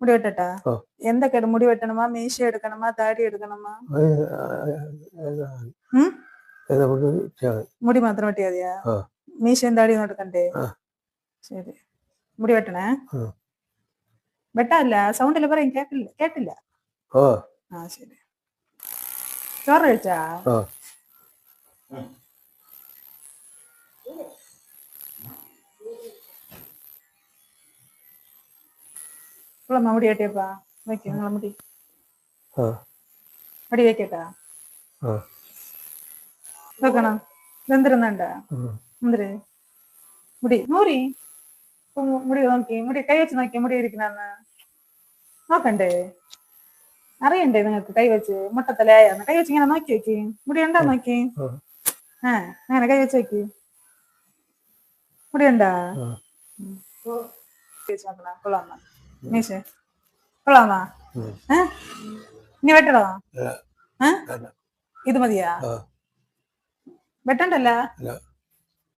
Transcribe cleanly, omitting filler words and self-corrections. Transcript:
മുടി വെട്ടട്ടാ? എന്തൊക്കെ മുടി വെട്ടണമാ? മീശ എടുക്കണമാ? താടി എടുക്കണമാ? മുടി മാത്രം വെട്ടിയാ മതിയാ? മീശയും താടിയും എടുക്കണ്ടേ? ശരി, മുടി വെട്ടണേ. വെട്ടല്ല, സൗണ്ടില് പറയും, കേട്ടില്ല. ആ ശരി. ചോറ് കഴിച്ചാ? മുടി വെട്ടിയപ്പാ വെക്ക, നിങ്ങളെ മുടി മുടി വെക്കട്ടാ? വെക്കണം. വെന്തിരുന്നണ്ട എന്തിര് മുടി നൂരി മുടി നോക്കി, മുടി കൈ വെച്ച് നോക്കി, മുടി ഇരിക്കണെന്ന് നോക്കണ്ടേ? അറിയണ്ടേ നിങ്ങൾക്ക്? കൈ വെച്ച് മുട്ടത്തലയാന്ന് കൈ വെച്ച് ഇങ്ങനെ നോക്കി വെക്കി, മുടി ഉണ്ടാ നോക്കി. അങ്ങനെ കൈ വെച്ച് വെക്കി, മുടി ഉണ്ടാ? കൊള്ളാമ മീശ? കൊള്ളാമാ? ഇനി വെട്ടണോ? ഇത് മതിയാ? വെട്ടണ്ടല്ല?